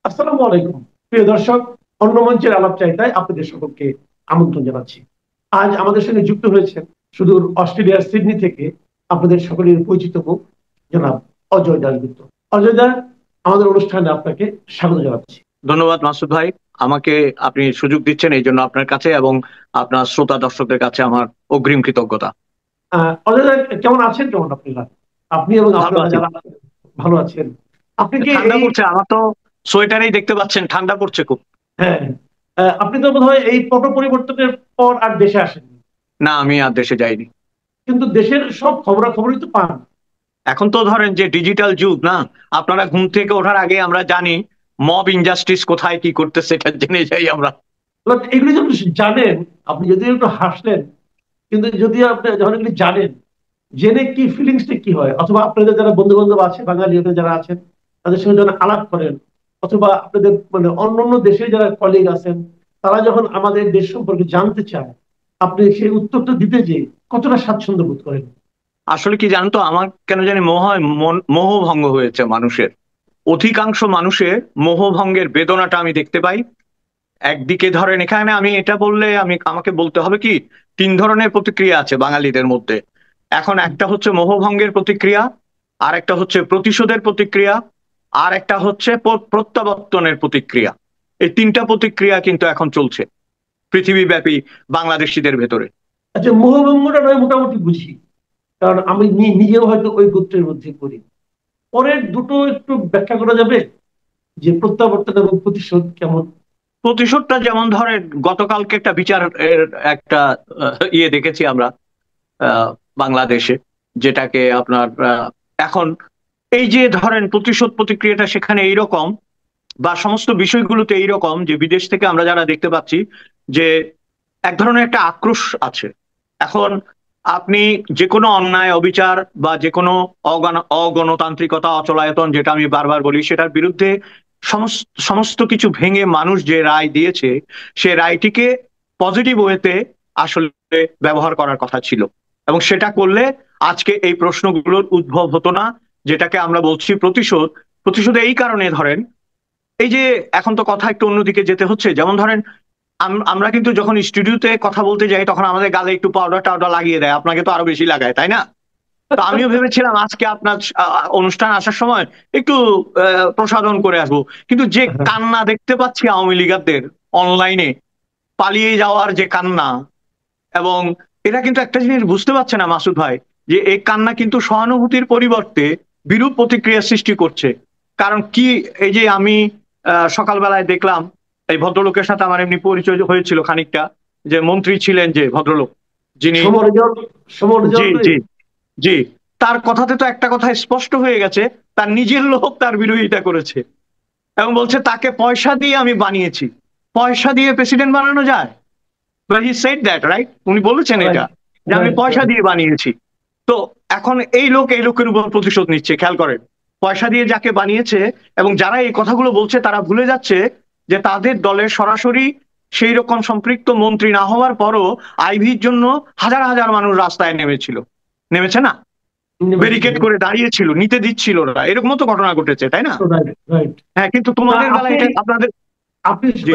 আসসালামু আলাইকুম প্রিয় দর্শক, অন্য মঞ্চের আলাপচারিতায় আপনাদের সকলকে আমন্ত্রণ জানাচ্ছি। আজ আমাদের সঙ্গে যুক্ত হয়েছেন সুদূর অস্ট্রেলিয়ার সিডনি থেকে আপনাদের সকলের পরিচিত মুখ জনাব অজয় দাশগুপ্ত। অজয় দা, আমাদের অনুষ্ঠানে আপনাকে স্বাগত জানাচ্ছি। ধন্যবাদ মাসুদ ভাই। আমাকে আপনি সুযোগ দিচ্ছেন এই জন্য আপনার কাছে এবং আপনার শ্রোতা দর্শকদের কাছে আমার অগ্রিম কৃতজ্ঞতা। অজয় দা, কেমন আছেন? কেমন আপনি এবং ভালো আপনারা আছি। যারা আছেন, ভালো আছেন? আপনি কি ঠান্ডা এই পড়ছে, আমার তো সোয়েটারেই দেখতে পাচ্ছেন ঠান্ডা পড়ছে খুব। হ্যাঁ, আপনি তো বোধহয় এই পট পরিবর্তনের পর আর দেশে আসেননি, না, আমি আর দেশে যাইনি। কিন্তু দেশের সব খবরাখবরই তো পান। এখন তো ধরেন যে ডিজিটাল যুগ না, আপনারা ঘুম থেকে ওঠার আগে আমরা জানি মব ইনজাস্টিস কোথায় কি করতেছে, এটা জেনে যাই আমরা। বাট এগুলি যখন জানেন, আপনি যদিও একটু হাসলেন, কিন্তু যদি আপনি যখন এগুলি জানেন, জেনে কি ফিলিংসটা কি হয়? অথবা আপনাদের যারা বন্ধু বান্ধব আছে, বাঙালি যারা আছেন, তাদের সঙ্গে যখন আলাপ করেন, অথবা আপনাদের মানে অন্যান্য দেশের যারা কলিগ আছেন, তারা যখন আমাদের দেশ সম্পর্কে জানতে চায়, আপনি সেই উত্তরটা দিতে যে কতটা স্বাচ্ছন্দ্য বোধ করেন? আসলে কি জানেন তো, আমার কেন জানি মোহভঙ্গ হয়েছে মানুষের। অধিকাংশ মানুষের মোহভঙ্গের বেদনাটা আমি দেখতে পাই। একদিকে ধরেন এখানে আমি এটা বললে আমাকে বলতে হবে কি, তিন ধরনের প্রতিক্রিয়া আছে বাঙালিদের মধ্যে। এখন একটা হচ্ছে মোহভঙ্গের প্রতিক্রিয়া, আর একটা হচ্ছে প্রতিশোধের প্রতিক্রিয়া, আর একটা হচ্ছে প্রত্যাবর্তনের প্রতিক্রিয়া। এই তিনটা প্রতিক্রিয়া কিন্তু এখন চলছে পৃথিবীব্যাপী বাংলাদেশিদের ভেতরে। আচ্ছা, মোহভঙ্গটা নয় মোটামুটি বুঝি, কারণ আমি নিজেও হয়তো ওই গোত্রের মধ্যে পড়ি। পরের দুটো একটু ব্যাখ্যা করা যাবে, যে প্রত্যাবর্তন এবং প্রতিশোধ কেমন? প্রতিশোধটা যেমন ধরেন গতকালকে একটা বিচারের একটা ইয়ে দেখেছি আমরা বাংলাদেশে, যেটাকে আপনার এখন এই যে ধরেন প্রতিশোধ প্রতিক্রিয়াটা সেখানে এইরকম, বা সমস্ত বিষয়গুলোতে এইরকম যে বিদেশ থেকে আমরা যারা দেখতে পাচ্ছি যে এক ধরনের একটা আক্রোশ আছে। এখন আপনি যে কোনো অন্যায় অবিচার বা যে কোনো অগণতান্ত্রিকতা অচলায়তন, যেটা আমি বারবার বলি, সেটার বিরুদ্ধে সমস্ত সমস্ত কিছু ভেঙে মানুষ যে রায় দিয়েছে, সে রায়টিকে পজিটিভ ওয়েতে আসলে ব্যবহার করার কথা ছিল, এবং সেটা করলে আজকে এই প্রশ্নগুলোর উদ্ভব হতো না, যেটাকে আমরা বলছি প্রতিশোধ। প্রতিশোধ এই কারণে ধরেন, এই যে এখন তো কথা একটু অন্যদিকে যেতে হচ্ছে, যেমন ধরেন আমরা কিন্তু যখন স্টুডিওতে কথা বলতে যাই তখন আমাদের গালে একটু পাউডার টাউডার লাগিয়ে দেয়, আপনাকে তো আরো বেশি লাগায়, তাই না? তো আমিও ভেবেছিলাম আজকে আপনার অনুষ্ঠান আসার সময় একটু প্রসাধন করে আসবো, কিন্তু যে কান্না দেখতে পাচ্ছি আওয়ামী লীগারদের অনলাইনে, পালিয়ে যাওয়ার যে কান্না, এবং এরা কিন্তু একটা জিনিস বুঝতে পারছে না মাসুদ ভাই, যে এই কান্না কিন্তু সহানুভূতির পরিবর্তে বিরূপ প্রতিক্রিয়া সৃষ্টি করছে। কারণ কি, এই যে আমি সকালবেলায় দেখলাম, এই ভদ্রলোকের সাথে আমার এমনি পরিচয় হয়েছিল খানিকটা, যে মন্ত্রী ছিলেন যে ভদ্রলোক, যিনি, সমরজন, জি সমরজন। জি জি, তার কথাতে তো একটা কথা স্পষ্ট হয়ে গেছে, তার নিজের লোক তার বিরোধিতা করেছে এবং বলছে তাকে পয়সা দিয়ে আমি বানিয়েছি। পয়সা দিয়ে প্রেসিডেন্ট বানানো যায়? But he said that, right? উনি বলেছেন এটা, রাইট, যে আমি রাইট, পয়সা রাইট। দিয়ে বানিয়েছি। তো এখন এই লোকের উপর প্রতিশোধ নিচ্ছে, খেয়াল করেন। পয়সা দিয়ে যাকে বানিয়েছে, এবং যারা এই কথাগুলো বলছে তারা ভুলে যাচ্ছে যে তাদের দলের সরাসরি সেই রকম সম্পৃক্ত মন্ত্রী না হওয়ার পরও আইভির জন্য হাজার হাজার মানুষ রাস্তায় নেমেছে না, ব্যারিকেড করে দাঁড়িয়েছিল, নিতে দিচ্ছিল না, এরকম তো ঘটনা ঘটেছে, তাই না? Right, right. হ্যাঁ, কিন্তু না, তোমাদের বেলায় আপনি এটা আপনাদের, আপনি জি।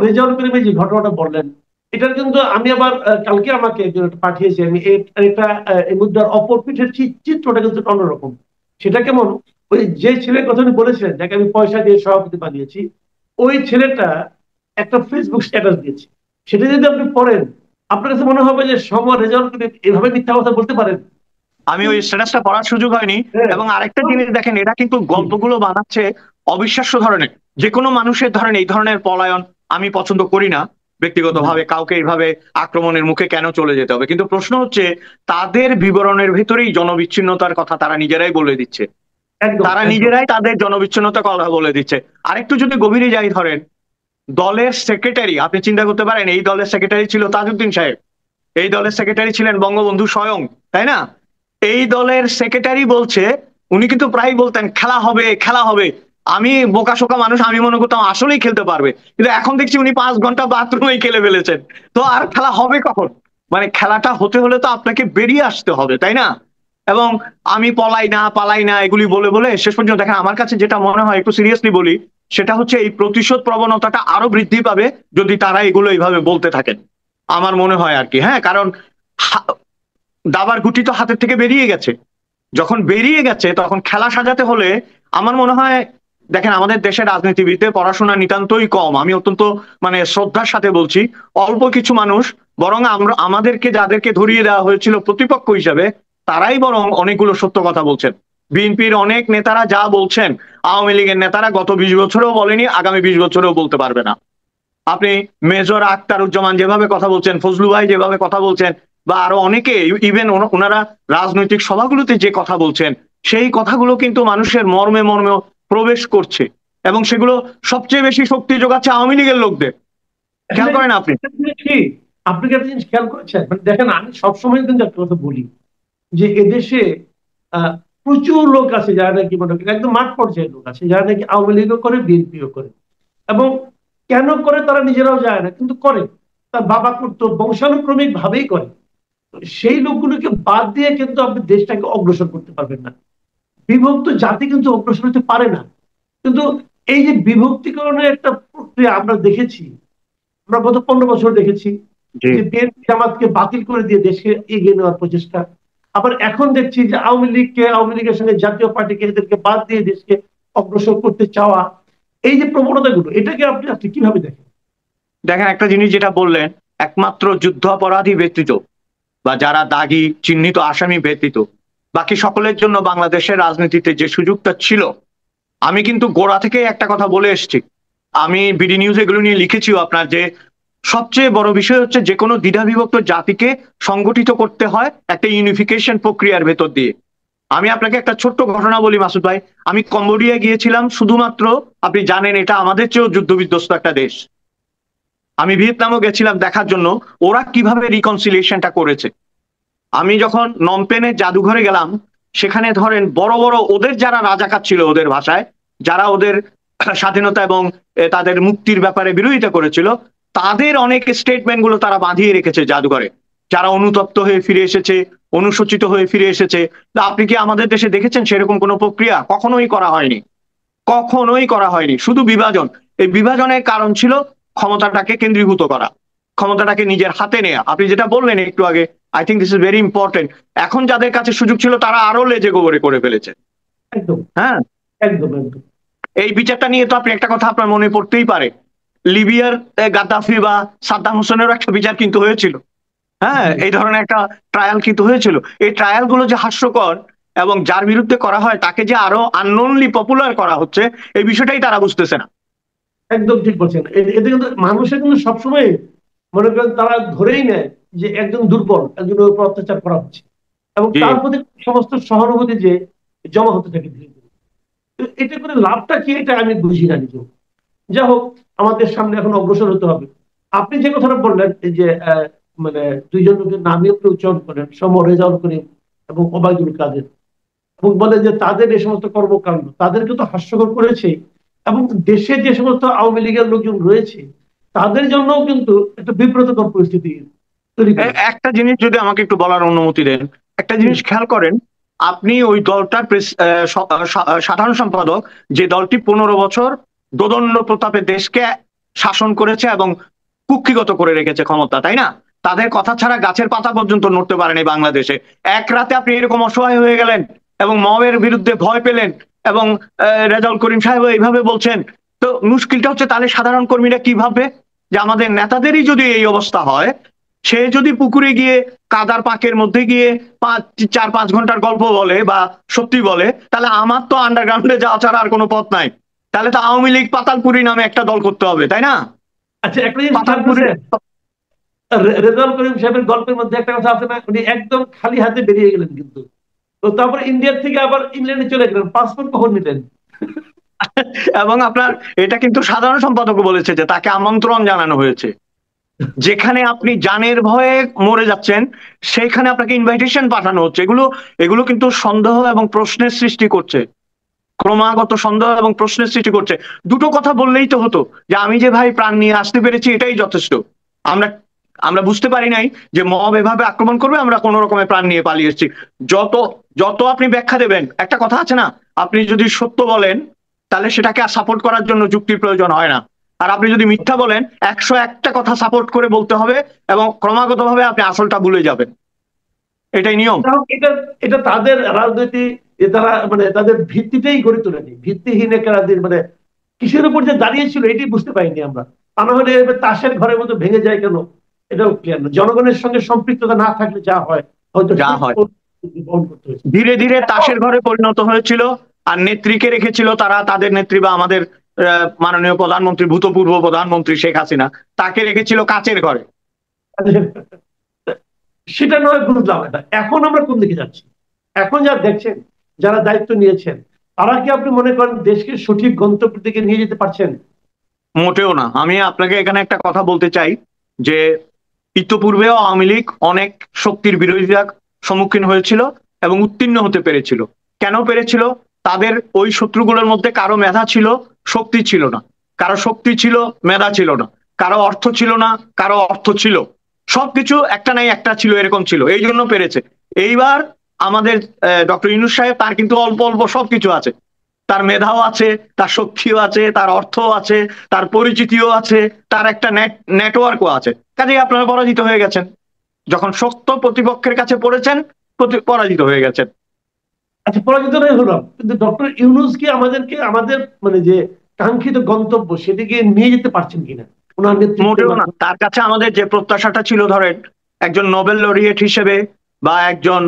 রেজাউল করিমের যে ঘটনাটা বললেন, এটার কিন্তু আমি আবার কালকে আমাকে একজন একটা পাঠিয়েছি, আমি এটা এই মুদ্রার অপর পিঠের চিত্রটা কিন্তু অন্যরকম। সেটা কেমন? ওই যে ছেলের কথা উনি বলেছিলেন, যাকে আমি পয়সা দিয়ে সভাপতি বানিয়েছি, ওই ছেলেটা একটা ফেসবুক স্ট্যাটাস দিয়েছে। সেটা যদি আপনি পড়েন, আপনার কাছে মনে হবে যে রেজাউল করিম এভাবে মিথ্যা কথা বলতে পারেন। আমি ওই স্ট্যাটাসটা পড়ার সুযোগ হয়নি। হ্যাঁ। এবং আরেকটা জিনিস দেখেন, এরা কিন্তু গল্পগুলো বানাচ্ছে অবিশ্বাস্য ধরনের। যে কোনো মানুষের ধরেন এই ধরনের পলায়ন আমি পছন্দ করি না ব্যক্তিগতভাবে, কাউকে এইভাবে আক্রমণের মুখে কেন চলে যেতে হবে, কিন্তু প্রশ্ন হচ্ছে তাদের বিবরণের ভেতরেই জনবিচ্ছিন্নতার কথা তারা নিজেরাই বলে দিচ্ছে। একদম, তারা একদম। নিজেরাই তাদের জনবিচ্ছিন্নতার কথা বলে দিচ্ছে। আরেকটু যদি গভীরে যাই, ধরেন দলের সেক্রেটারি, আপনি চিন্তা করতে পারেন, এই দলের সেক্রেটারি ছিল তাজউদ্দিন সাহেব, এই দলের সেক্রেটারি ছিলেন বঙ্গবন্ধু স্বয়ং, তাই না? এই দলের সেক্রেটারি বলছে, উনি কিন্তু প্রায় বলতেন খেলা হবে খেলা হবে। আমি বোকা শোকা মানুষ, আমি মনে করতাম আসলেই খেলতে পারবে, কিন্তু এখন দেখছি উনি 5 ঘন্টা বাথরুমেই খেলে ফেলেছেন। তো আর খেলা হবে কখন? মানে খেলাটা হতে হলে তো আপনাকে বেরিয়ে আসতে হবে, তাই না? এবং আমি পলাই না পালাই না এগুলি বলে বলে শেষ পর্যন্ত দেখেন, আমার কাছে যেটা মনে হয়, একটু সিরিয়াসলি বলি, সেটা হচ্ছে এই প্রতিশোধ প্রবণতাটা আরো বৃদ্ধি পাবে যদি তারা এগুলো এইভাবে বলতে থাকেন, আমার মনে হয় আর কি। হ্যাঁ, কারণ দাবার গুটি তো হাতের থেকে বেরিয়ে গেছে, যখন বেরিয়ে গেছে তখন খেলা সাজাতে হলে আমার মনে হয়, দেখেন আমাদের দেশের রাজনীতিবিদদের পড়াশোনা নিতান্তই কম, আমি অত্যন্ত মানে শ্রদ্ধার সাথে বলছি, অল্প কিছু মানুষ, বরং আমরা আমাদেরকে যাদেরকে ধরিয়ে দেওয়া হয়েছিল প্রতিপক্ষ হিসেবে তারাই বরং অনেকগুলো সত্য কথা বলছেন। বিএনপির অনেক নেতারা যা বলছেন আওয়ামী লীগের নেতারা গত 20 বছরেও বলেনি, আগামী 20 বছরেও বলতে পারবে না। আপনি মেজর আখতারুজ্জামান যেভাবে কথা বলছেন, ফজলু ভাই যেভাবে কথা বলছেন, বা আরো অনেকে, ইভেন ওনারা রাজনৈতিক সভাগুলোতে যে কথা বলছেন, সেই কথাগুলো কিন্তু মানুষের মর্মে মর্মে প্রবেশ করছে, এবং সেগুলো সবচেয়ে বেশি শক্তি যোগাচ্ছে আওয়ামী লীগের লোকদের। খেয়াল করেন আপনি। কি আপনি কি একটা জিনিস খেয়াল করেছেন, মানে দেখেন আমি সবসময় কিন্তু একটা কথা বলি যে এদেশে প্রচুর লোক আছে যারা নাকি মনে করেন একদম মাঠ পর্যায়ের লোক আছে যারা নাকি আওয়ামী লীগও করে, বিএনপিও করে, এবং কেন করে তারা নিজেরাও যায় না, কিন্তু করে, তার বাবা করতো, বংশানুক্রমিক ভাবেই করে। সেই লোকগুলোকে বাদ দিয়ে কিন্তু আপনি দেশটাকে অগ্রসর করতে পারবেন না। বিভক্ত জাতি কিন্তু অগ্রসর হতে পারে না। কিন্তু এই যে বিভক্তিকরণের একটা প্রক্রিয়া আমরা দেখেছি, আমরা গত 15 বছর দেখেছি যে বিএনপি জামাতকে বাতিল করে দিয়ে দেশকে এগিয়ে নেওয়ার প্রচেষ্টা। আবার এখন দেখছি যে আওয়ামী লীগের সঙ্গে জাতীয় পার্টিকে, এদেরকে বাদ দিয়ে দেশকে অগ্রসর করতে চাওয়া, এই যে প্রবণতাগুলো, এটাকে আপনি আপনি কিভাবে দেখেন? দেখেন একটা জিনিস যেটা বললেন, একমাত্র যুদ্ধাপরাধী ব্যতীত বা যারা দাগী চিহ্নিত আসামি ব্যতীত বাকি সকলের জন্য বাংলাদেশের রাজনীতিতে যে সুযোগটা ছিল, আমি কিন্তু গোড়া থেকে একটা কথা বলে এসেছি, আমি বিডি নিউজ এগুলো নিয়ে লিখেছিও আপনার, যে সবচেয়ে বড় বিষয় হচ্ছে যে কোনো দ্বিধাবিভক্ত জাতিকে সংগঠিত করতে হয় একটা ইউনিফিকেশন প্রক্রিয়ার ভেতর দিয়ে। আমি আপনাকে একটা ছোট্ট ঘটনা বলি মাসুদ ভাই, আমি কম্বোডিয়া গিয়েছিলাম শুধুমাত্র, আপনি জানেন এটা আমাদের চেয়েও যুদ্ধ বিধ্বস্ত একটা দেশ, আমি ভিয়েতনামও গেছিলাম দেখার জন্য ওরা কিভাবে রিকনসিলিয়েশনটা করেছে। আমি যখন নমপেনের জাদুঘরে গেলাম, সেখানে ধরেন বড় বড় ওদের যারা রাজাকার ছিল ওদের ভাষায়, যারা ওদের স্বাধীনতা এবং তাদের মুক্তির ব্যাপারে বিরোধিতা করেছিল, তাদের অনেক স্টেটমেন্ট গুলো তারা বাঁধিয়ে রেখেছে জাদুঘরে, যারা অনুতপ্ত হয়ে ফিরে এসেছে, অনুশোচিত হয়ে ফিরে এসেছে। আপনি কি আমাদের দেশে দেখেছেন সেরকম কোনো প্রক্রিয়া? কখনোই করা হয়নি, কখনোই করা হয়নি। শুধু বিভাজন, এই বিভাজনের কারণ ছিল ক্ষমতাটাকে কেন্দ্রীভূত করা, ক্ষমতাটাকে নিজের হাতে নেয়া। আপনি যেটা বললেন একটু আগে, I think this is very important, এখন যাদের কাছে সুযোগ ছিল তারা আরো লেজে গোবরে করে ফেলেছে। একদম, হ্যাঁ, একদম, একদম। এই বিচারটা নিয়ে তো আপনি একটা কথা আপনার মনে পড়তেই পারে, লিবিয়ার গাদ্দাফি বা সাদ্দাম হোসেনেরও একটা বিচার কিন্তু হয়েছিল। হ্যাঁ, এই ধরনের একটা ট্রায়াল কিন্তু হয়েছিল। এই ট্রায়াল গুলো যে হাস্যকর এবং যার বিরুদ্ধে করা হয় তাকে যে আরো আননোনলি পপুলার করা হচ্ছে, এই বিষয়টাই তারা বুঝতেছে না। একদম ঠিক বলছেন। এতে কিন্তু মানুষের কিন্তু সবসময় মনে করেন তারা ধরেই নেয় যে একজন দুর্বল, একজনের উপর অত্যাচার করা হচ্ছে, এবং তার প্রতি সমস্ত সহানুভূতি যে জমা হতে থাকে ধীরে ধীরে। এটা করে লাভটা কি, এটা আমি বুঝি না নিজেও। যাই হোক, আমাদের সামনে এখন অগ্রসর হতে হবে। আপনি যে কথাটা বললেন, এই যে মানে দুইজন লোকের নামে আপনি উচ্চারণ করেন, সমর রেজাউল করিম এবং ওবায়দুল কাদের, এবং বলে যে তাদের এই সমস্ত কর্মকাণ্ড তাদেরকে তো হাস্যকর করেছে, এবং দেশে যে সমস্ত আওয়ামী লীগের লোকজন রয়েছে তাদের জন্যও কিন্তু একটা বিব্রতকর পরিস্থিতি তৈরি করে। একটা জিনিস যদি আমাকে একটু বলার অনুমতি দেন, একটা জিনিস খেয়াল করেন, আপনি ওই দলটার সাধারণ সম্পাদক, যে দলটি 15 বছর দোদণ্ড প্রতাপে দেশকে শাসন করেছে এবং কুক্ষিগত করে রেখেছে ক্ষমতা, তাই না? তাদের কথা ছাড়া গাছের পাতা পর্যন্ত নড়তে পারেনি বাংলাদেশে। এক রাতে আপনি এরকম অসহায় হয়ে গেলেন এবং মবের বিরুদ্ধে ভয় পেলেন, এবং রেজাউল করিম সাহেব এইভাবে বলছেন। তো মুশকিলটা হচ্ছে তাহলে সাধারণ কর্মীরা কি ভাববে, যে আমাদের নেতাদেরই যদি এই অবস্থা হয়, সে যদি পুকুরে গিয়ে কাদার পাকের মধ্যে গিয়ে 4-5 ঘন্টার গল্প বলে বা সত্যি বলে, তাহলে আমার তো আন্ডারগ্রাউন্ডে যাওয়া ছাড়া আর কোনো পথ নাই। তাহলে তো আওয়ামী লীগ পাতালপুরি নামে একটা দল করতে হবে, তাই না? আচ্ছা, একটা জিনিস রেজাউল করিম সাহেবের গল্পের মধ্যে একটা কথা আছে না, উনি একদম খালি হাতে বেরিয়ে গেলেন, কিন্তু তো তারপর ইন্ডিয়ার থেকে আবার ইংল্যান্ডে চলে গেলেন, পাসপোর্ট কখন নিলেন? এবং আপনার এটা কিন্তু সাধারণ সম্পাদক বলেছে যে তাকে আমন্ত্রণ জানানো হয়েছে, যেখানে আপনি জানের ভয়ে মরে যাচ্ছেন সেইখানে আপনাকে ইনভাইটেশন পাঠানো হচ্ছে। এগুলো কিন্তু সন্দেহ এবং প্রশ্নের সৃষ্টি করছে, ক্রমাগত সন্দেহ এবং প্রশ্নের সৃষ্টি করছে। দুটো কথা বললেই তো হতো, যে আমি যে ভাই প্রাণ নিয়ে আসতে পেরেছি এটাই যথেষ্ট। আমরা আমরা বুঝতে পারি নাই যে মব এভাবে আক্রমণ করবে, আমরা কোন রকমের প্রাণ নিয়ে পালিয়ে এসেছি। যত যত আপনি ব্যাখ্যা দেবেন, একটা কথা আছে না, আপনি যদি সত্য বলেন তাহলে সেটাকে আর সাপোর্ট করার জন্য যুক্তির প্রয়োজন হয় না। আর আপনি যদি মিথ্যা বলেন 101টা কথা সাপোর্ট করে বলতে হবে এবং ক্রমাগতভাবে আপনি আসলটা ভুলে যাবেন, এটাই নিয়ম। এটা এটা তাদের রাজনীতি, তারা মানে তাদের ভিত্তিটাই গড়ে তোলেনি, ভিত্তিহীন একটা রাজনীতি, মানে কিসের উপর যে দাঁড়িয়েছিল এটি বুঝতে পাইনি আমরা। তা না হলে এভাবে তাসের ঘরের মতো ভেঙে যায় কেন, এটাও ক্লিয়ার না। জনগণের সঙ্গে সম্পৃক্ততা না থাকলে যা হয়, হয়তো যা হয় বহন করতে হয়েছে। ধীরে ধীরে তাসের ঘরে পরিণত হয়েছিল। আর নেত্রীকে রেখেছিল তারা, তাদের নেত্রী বা আমাদের মাননীয় প্রধানমন্ত্রী, ভূতপূর্ব প্রধানমন্ত্রী শেখ হাসিনা, তাকে রেখেছিল কাচের ঘরে। সেটা নয়, বুঝলাম। এটা এখন আমরা কোন দিকে যাচ্ছি? এখন যা দেখছেন, যারা দায়িত্ব নিয়েছেন, তারা কি আপনি মনে করেন দেশকে সঠিক গন্তব্যের দিকে নিয়ে যেতে পারছেন? মোটেও না। আমি আপনাকে এখানে একটা কথা বলতে চাই যে ইতোপূর্বেও আওয়ামী লীগ অনেক শক্তির বিরোধিতার সম্মুখীন হয়েছিল এবং উত্তীর্ণ হতে পেরেছিল। কেন পেরেছিল? তাদের ওই শত্রুগুলোর মধ্যে কারো মেধা ছিল, শক্তি ছিল না। কারো শক্তি ছিল, মেধা ছিল না। কারো অর্থ ছিল না, কারো অর্থ ছিল। সবকিছু একটা নাই একটা ছিল, এরকম ছিল, এই জন্য পেরেছে। এইবার আমাদের ডক্টর ইউনূস সাহেব, তার কিন্তু অল্প অল্প সবকিছু আছে। তার মেধাও আছে, তার শক্তিও আছে, তার অর্থও আছে, তার পরিচিতিও আছে, তার একটা নেটওয়ার্কও আছে। কাজেই আপনারা পরাজিত হয়ে গেছেন। যখন শক্ত প্রতিপক্ষের কাছে পড়েছেন, পরাজিত হয়ে গেছেন। আচ্ছা, পরাজিত নয় হলাম, কিন্তু ডক্টর ইউনূস কি আমাদেরকে আমাদের মানে যে কাঙ্ক্ষিত গন্তব্য সেদিকে নিয়ে যেতে পারছেন কিনা ওনার নেতৃত্বের মোটেও না। মাধ্যমে? তার কাছে আমাদের যে প্রত্যাশাটা ছিল, ধরেন একজন নোবেল লরিয়েট হিসেবে বা একজন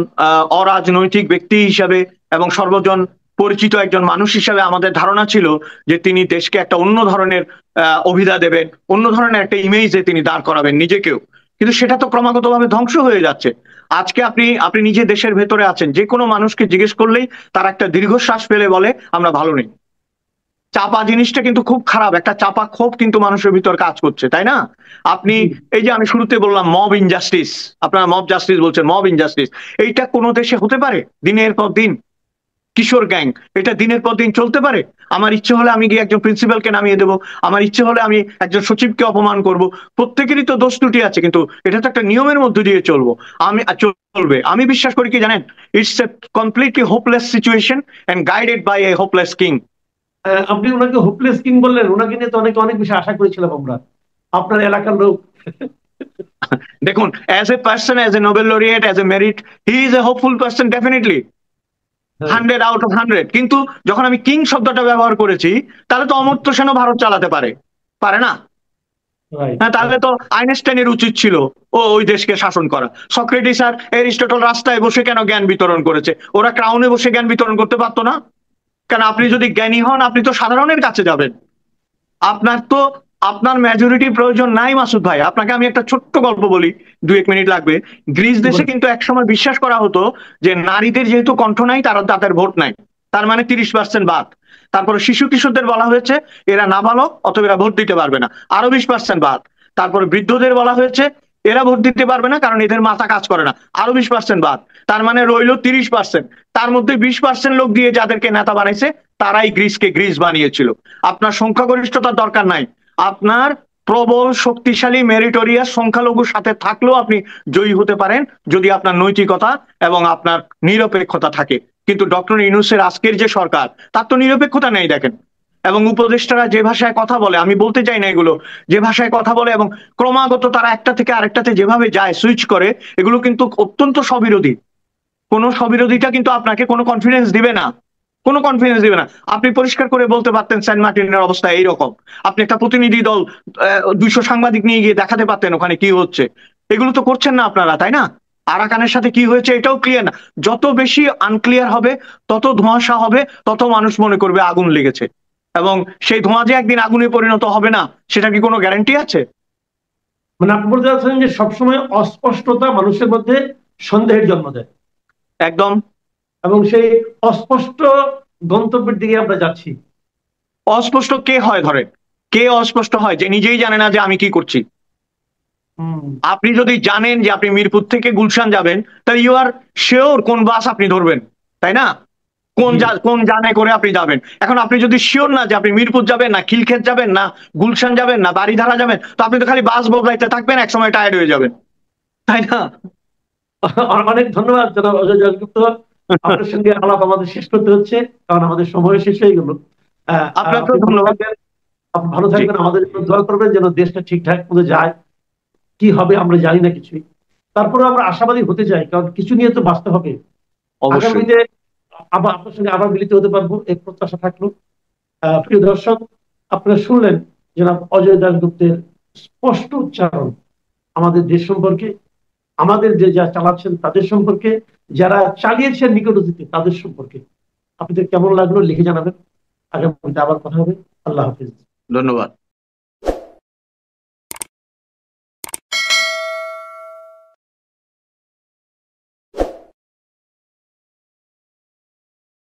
অরাজনৈতিক ব্যক্তি হিসেবে এবং সর্বজন পরিচিত একজন মানুষ হিসেবে আমাদের ধারণা ছিল যে তিনি দেশকে একটা অন্য ধরনের অভিধা দেবেন, অন্য ধরনের একটা ইমেজে তিনি দাঁড় করাবেন নিজেকেও। কিন্তু সেটা তো ক্রমাগতভাবে ধ্বংস হয়ে যাচ্ছে। আজকে আপনি আপনি নিজে দেশের ভেতরে আছেন, যে কোনো মানুষকে জিজ্ঞেস করলেই তার একটা দীর্ঘশ্বাস ফেলে বলে আমরা ভালো নেই। চাপা জিনিসটা কিন্তু খুব খারাপ, একটা চাপা ক্ষোভ কিন্তু মানুষের ভিতর কাজ করছে, তাই না? আপনি জি। এই যে আমি শুরুতে বললাম মব ইনজাস্টিস, আপনারা মব জাস্টিস বলছেন, মব ইনজাস্টিস, এইটা কোনো দেশে হতে পারে? দিনের পর দিন কিশোর গ্যাং, এটা দিনের পর দিন চলতে পারে? আমার ইচ্ছে হলে আমি গিয়ে একজন প্রিন্সিপালকে নামিয়ে দেবো, আমার ইচ্ছে হলে আমি একজন সচিবকে অপমান করব। প্রত্যেকেরই তো দোষ ত্রুটি আছে, কিন্তু এটা তো একটা নিয়মের মধ্যে দিয়ে চলবে। আমি বিশ্বাস করি কি জানেন, it's a completely hopeless situation and guided by a hopeless king. আপনি ওনাকে হোপলেস কিং বললেন, ওনাকে নিয়ে তো অনেক অনেক বেশি আশা করেছিলাম আমরা, আপনার এলাকার লোক। দেখুন, as a person, as a Nobel laureate, as a merit, he is a hopeful person, definitely, হ্যাঁ, 100 out of 100। কিন্তু যখন আমি কিং শব্দটা ব্যবহার করেছি, তাহলে তো অমর্ত্য সেনও ভারত চালাতে পারে, পারে না? রাইট। হ্যাঁ, তাহলে তো আইনস্টাইনের উচিত ছিল ওই দেশকে শাসন করা। সক্রেটিস আর এরিস্টটল রাস্তায় বসে কেন জ্ঞান বিতরণ করেছে? ওরা ক্রাউনে বসে জ্ঞান বিতরণ করতে পারতো না? কারণ আপনি যদি জ্ঞানী হন, আপনি তো সাধারণের কাছে যাবেন। আপনার তো আপনার মেজরিটি প্রয়োজন নাই মাসুদ ভাই। আপনাকে আমি একটা ছোট্ট গল্প বলি, 2-1 মিনিট লাগবে। গ্রিস দেশে কিন্তু একসময় বিশ্বাস করা হতো যে নারীদের যেহেতু কণ্ঠ নাই, তাদের ভোট নাই, তার মানে 30% বাদ। তারপরে শিশু কিশোরদের বলা হয়েছে এরা নাবালক, অথবা এরা ভোট দিতে পারবে না, আরো 20% বাদ। তারপরে বৃদ্ধদের বলা হয়েছে এরা ভোট দিতে পারবে না কারণ এদের মাথা কাজ করে না, আরো 20% বাদ। তার মানে রইল 30%। তার মধ্যে 20% লোক দিয়ে যাদেরকে নেতা বানাইছে, তারাই গ্রিসকে গ্রিস বানিয়েছিল। আপনার সংখ্যাগরিষ্ঠতার দরকার নাই, আপনার প্রবল শক্তিশালী মেরিটোরিয়াস সংখ্যালঘুর সাথে থাকলেও আপনি জয়ী হতে পারেন, যদি আপনার নৈতিকতা এবং আপনার নিরপেক্ষতা থাকে। কিন্তু ডক্টর ইউনূসের আজকের যে সরকার, তার তো নিরপেক্ষতা নেই, দেখেন। এবং উপদেষ্টারা যে ভাষায় কথা বলে, আমি বলতে চাই না এগুলো, যে ভাষায় কথা বলে এবং ক্রমাগত তারা একটা থেকে আরেকটাতে যেভাবে যায়, সুইচ করে, এগুলো কিন্তু অত্যন্ত স্ববিরোধী। কোনো স্ববিরোধিতা কিন্তু আপনাকে কোনো কনফিডেন্স দিবে না, কোনো কনফিডেন্স দিবে না। আপনি পরিষ্কার করে বলতে পারতেন সেন্ট মার্টিনের অবস্থা এইরকম, আপনি একটা প্রতিনিধি দল 200 সাংবাদিক নিয়ে গিয়ে দেখাতে পারতেন ওখানে কি হচ্ছে। এগুলো তো করছেন না আপনারা, তাই না? আরাকানের সাথে কি হয়েছে এটাও ক্লিয়ার না। যত বেশি আনক্লিয়ার হবে, তত ধোঁয়াশা হবে, তত মানুষ মনে করবে আগুন লেগেছে। এবং সেই ধোঁয়া যে একদিন আগুনে পরিণত হবে না, সেটা কি কোনো গ্যারান্টি আছে? মানে আপনি বলতে চাচ্ছেন যে সবসময় অস্পষ্টতা মানুষের মধ্যে সন্দেহের জন্ম দেয়, একদম। এবং সেই অস্পষ্ট গন্তব্যের দিকে আমরা যাচ্ছি। অস্পষ্ট কে হয়? ধরেন, কে অস্পষ্ট হয়? যে নিজেই জানে না যে আমি কি করছি। হম। আপনি যদি জানেন যে আপনি মিরপুর থেকে গুলশান যাবেন, তাহলে ইউ আর শিওর কোন বাস আপনি ধরবেন, তাই না? জি। কোন জানে করে আপনি যাবেন। এখন আপনি যদি শিওর না যে আপনি মিরপুর যাবেন, না খিলক্ষেত যাবেন, না গুলশান যাবেন, না বাড়িধারা যাবেন, তো আপনি তো খালি বাস বদলাইতে থাকবেন, একসময় টায়ার্ড হয়ে যাবেন, তাই না? অনেক ধন্যবাদ জনাব অজয় দাশগুপ্ত। আপনার সঙ্গে আলাপ আমাদের শেষ করতে হচ্ছে, কারণ আমাদের সময় শেষ হয়ে গেল। আপনাকে আপনি ভালো ধন্যবাদ। থাকবেন, আপনি ভালো জি, থাকবেন, আমাদের জন্য দোয়া করবেন যেন দেশটা ঠিকঠাক মতো যায়। কি হবে আমরা জানি না কিছুই, তারপরে আমরা আশাবাদী হতে চাই, কারণ কিছু নিয়ে তো বাঁচতে হবে। অবশ্যই। আগামীতে আবার আপনার সঙ্গে আবার মিলিত হতে পারবো এই প্রত্যাশা থাকলো। প্রিয় দর্শক, আপনারা শুনলেন জনাব অজয় দাশগুপ্তের স্পষ্ট উচ্চারণ আমাদের দেশ সম্পর্কে, আমাদের যে যা চালাচ্ছেন তাদের সম্পর্কে, যারা চালিয়েছেন নিকট অতীতে তাদের সম্পর্কে। আপনাদের কেমন লাগলো লিখে জানাবেন। আগামীতে আবার কথা হবে। আল্লাহ হাফিজ। ধন্যবাদ।